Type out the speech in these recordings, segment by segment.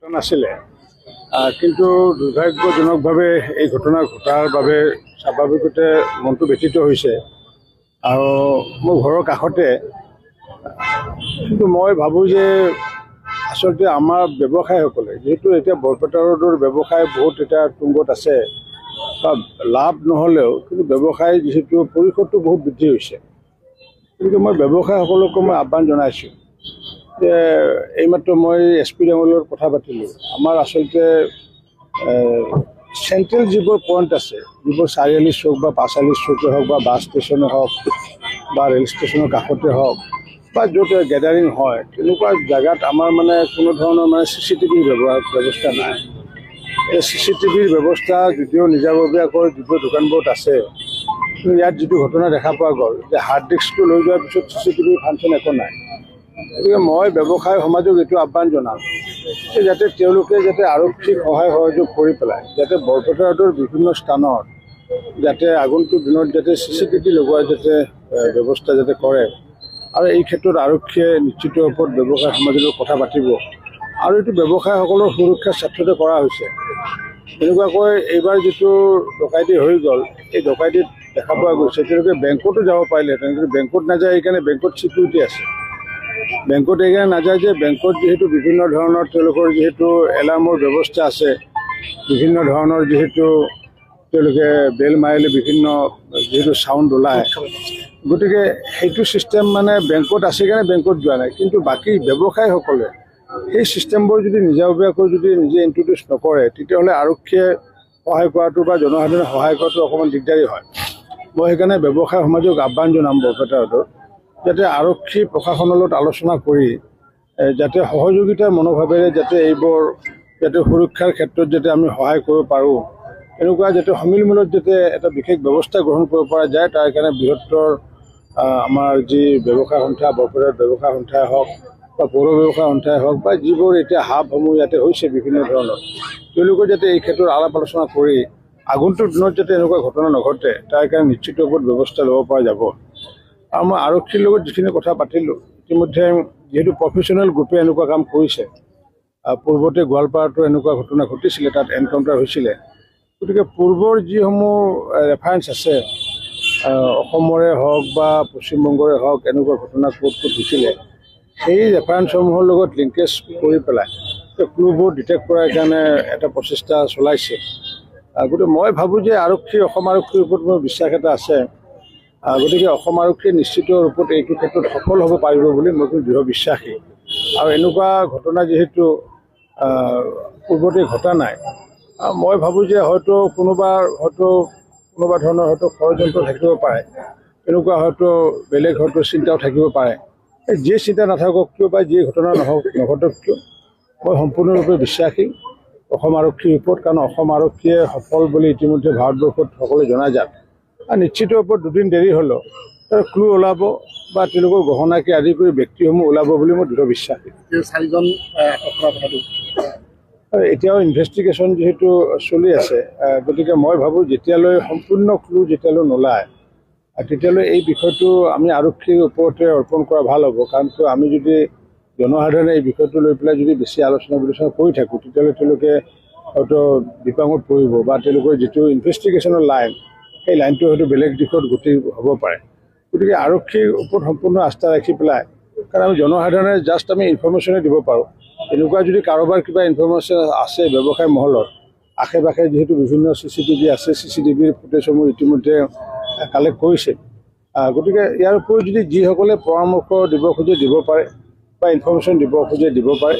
নাছিলে কিন্তু দুৰ্ভাগ্যজনকভাৱে এই ঘটনা ঘটাৰ বাবে স্বাভাৱিকতে মনটো ব্যথিত হৈছে আৰু মোৰ ঘৰৰ কাষতে কিন্তু মই ভাবোঁ যে আচলতে আমাৰ ব্যৱসায়ীসকলে যিহেতু এতিয়া বৰপেটা ৰোডৰ ব্যৱসায় বহুত এতিয়া তুংগত আছে বা লাভ নহ'লেও কিন্তু ব্যৱসায় যিহেতু পৰিসৰটো বহুত বৃদ্ধি হৈছে গতিকে মই ব্যৱসায়ীসকলকো মই আহ্বান জনাইছোঁ যে এইমাত্ৰ মই এছ পি ডাঙৰীয়াৰ লগত কথা পাতিলোঁ আমাৰ আচলতে চেণ্ট্ৰেল যিবোৰ পইণ্ট আছে যিবোৰ চাৰিআলি চৌক বা পাঁচআলি চৌকে হওক বা বাছ ষ্টেচনে হওক বা ৰেল ষ্টেচনৰ কাষতে হওক বা য'ত গেডাৰিং হয় তেনেকুৱা জেগাত আমাৰ মানে কোনো ধৰণৰ মানে CCTV ব্যৱস্থা নাই এই CCTV ব্যৱস্থা যদিও নিজাববীয়াকৈ যিবোৰ দোকানবোৰত আছে কিন্তু ইয়াত যিটো ঘটনা দেখা পোৱা গ'ল যে হাৰ্ড ডিস্কটো লৈ যোৱাৰ পিছত CCTV ফাংচন একো নাই গতিকে মই ব্যৱসায়ী সমাজক এইটো আহ্বান জনাম যে যাতে তেওঁলোকে যাতে আৰক্ষীক সহায় সহযোগ কৰি পেলাই যাতে বৰপেটা ৰোডৰ বিভিন্ন স্থানত যাতে আগন্তুক দিনত যাতে CCTV লগোৱাৰ যাতে ব্যৱস্থা যাতে কৰে আৰু এই ক্ষেত্ৰত আৰক্ষীয়ে নিশ্চিত ওপৰত ব্যৱসায় সমাজৰ লগত কথা পাতিব আৰু এইটো ব্যৱসায়ীসকলৰ সুৰক্ষাৰ স্বাৰ্থতে কৰা হৈছে তেনেকুৱাকৈ এইবাৰ যিটো ডকাইতি হৈ গ'ল এই ডকাইতিত দেখা পোৱা গৈছে তেওঁলোকে বেংকতো যাব পাৰিলেহেঁতেন কিন্তু বেংকত নাযায় সেইকাৰণে বেংকত ছিকিউৰিটি আছে বেংকত এইকাৰণে নাযায় যে বেংকত যিহেতু বিভিন্ন ধৰণৰ তেওঁলোকৰ যিহেতু এলাৰ্মৰ ব্যৱস্থা আছে বিভিন্ন ধৰণৰ যিহেতু তেওঁলোকে বেল মাৰিলে বিভিন্ন যিহেতু চাউণ্ড ওলায় গতিকে সেইটো ছিষ্টেম মানে বেংকত আছে কাৰণে বেংকত যোৱা নাই কিন্তু বাকী ব্যৱসায়ীসকলে সেই ছিষ্টেমবোৰ যদি নিজাববীয়াকৈ যদি নিজে ইণ্ট্ৰডিউচ নকৰে তেতিয়াহ'লে আৰক্ষীয়ে সহায় কৰাটো বা জনসাধাৰণে সহায় কৰাটো অকণমান দিগদাৰী হয় মই সেইকাৰণে ব্যৱসায় সমাজক আহ্বান জনাম বৰপেটা ৰোডত যাতে আৰক্ষী প্ৰশাসনৰ লগত আলোচনা কৰি যাতে সহযোগিতাৰ মনোভাৱেৰে যাতে এইবোৰ যাতে সুৰক্ষাৰ ক্ষেত্ৰত যাতে আমি সহায় কৰিব পাৰোঁ এনেকুৱা যাতে সমিলমিলত যাতে এটা বিশেষ ব্যৱস্থা গ্ৰহণ কৰিব পৰা যায় তাৰ কাৰণে বৃহত্তৰ আমাৰ যি ব্যৱসায় সন্থা বৰপেটাৰ ব্যৱসায় সন্থাই হওক বা পৌৰ ব্যৱসায় সন্থাই হওক বা যিবোৰ এতিয়া হাবসমূহ ইয়াতে হৈছে বিভিন্ন ধৰণৰ তেওঁলোকে যাতে এই ক্ষেত্ৰত আলাপ আলোচনা কৰি আগন্তুক দিনত যাতে এনেকুৱা ঘটনা নঘটে তাৰ কাৰণে নিশ্চিত ওপৰত ব্যৱস্থা ল'ব পৰা যাব আৰু মই আৰক্ষীৰ লগত যিখিনি কথা পাতিলোঁ ইতিমধ্যে যিহেতু প্ৰফেশ্যনেল গ্ৰুপে এনেকুৱা কাম কৰিছে পূৰ্বতে গোৱালপাৰাতো এনেকুৱা ঘটনা ঘটিছিলে তাত এনকাউণ্টাৰ হৈছিলে গতিকে পূৰ্বৰ যিসমূহ ৰেফাৰেঞ্চ আছে অসমৰে হওক বা পশ্চিমবংগৰে হওক এনেকুৱা ঘটনা ক'ত হৈছিলে সেই ৰেফাৰেঞ্চসমূহৰ লগত লিংকেজ কৰি পেলাই ক্লুবোৰ ডিটেক্ট কৰাৰ কাৰণে এটা প্ৰচেষ্টা চলাইছে গতিকে মই ভাবোঁ যে অসম আৰক্ষীৰ ওপৰত মোৰ বিশ্বাস এটা আছে গতিকে অসম আৰক্ষীয়ে নিশ্চিত ৰূপত এইটো ক্ষেত্ৰত সফল হ'ব পাৰিব বুলি মই দৃঢ় বিশ্বাসী আৰু এনেকুৱা ঘটনা যিহেতু পূৰ্বতে ঘটা নাই মই ভাবোঁ যে হয়তো কোনোবা ধৰণৰ হয়তো ষড়যন্ত্ৰ থাকিব পাৰে এনেকুৱা হয়তো বেলেগ হয়তো চিন্তাও থাকিব পাৰে যিয়ে চিন্তা নাথাকক কিয় বা যিয়ে ঘটনা নঘটক কিয় মই সম্পূৰ্ণৰূপে বিশ্বাসী অসম আৰক্ষীৰ ওপৰত কাৰণ অসম আৰক্ষীয়ে সফল বুলি ইতিমধ্যে ভাৰতবৰ্ষত সকলোৱে জনাজাত আৰু নিশ্চিত ওপৰত দুদিন দেৰি হ'লেও তাৰ ক্লু ওলাব বা তেওঁলোকৰ গহনাকে আদি কৰি ব্যক্তিসমূহ ওলাব বুলি মই দৃঢ় বিশ্বাসী চাৰিজন এতিয়াও ইনভেষ্টিগেশ্যন যিহেতু চলি আছে গতিকে মই ভাবোঁ যেতিয়ালৈ সম্পূৰ্ণ ক্লু যেতিয়ালৈ নোলায় তেতিয়ালৈ এই বিষয়টো আমি আৰক্ষীৰ ওপৰতে অৰ্পণ কৰা ভাল হ'ব কাৰণ আমি যদি জনসাধাৰণে এই বিষয়টো লৈ পেলাই যদি বেছি আলোচনা বিলোচনা কৰি থাকোঁ তেতিয়াহ'লে তেওঁলোকে হয়তো বিপাঙত পৰিব বা তেওঁলোকৰ যিটো ইনভেষ্টিগেশ্যনৰ লাইন সেই লাইনটো হয়তো বেলেগ দিশত গতি হ'ব পাৰে গতিকে আৰক্ষীৰ ওপৰত সম্পূৰ্ণ আস্থা ৰাখি পেলাই কাৰণ আমি জনসাধাৰণে জাষ্ট আমি ইনফৰ্মেশ্যনে দিব পাৰোঁ এনেকুৱা যদি কাৰোবাৰ কিবা ইনফৰ্মেশ্যন আছে ব্যৱসায় মহলত আশে পাশে যিহেতু বিভিন্ন CCTV আছে CCTVৰ ফুটেজসমূহ ইতিমধ্যে কালেক্ট কৰিছে গতিকে ইয়াৰ উপৰিও যদি যিসকলে পৰামৰ্শ দিব খোজে দিব পাৰে বা ইনফৰ্মেশ্যন দিব খোজে দিব পাৰে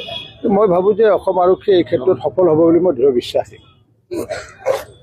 মই ভাবোঁ যে অসম আৰক্ষীয়ে এই ক্ষেত্ৰত সফল হ'ব বুলি মই দৃঢ় বিশ্বাসী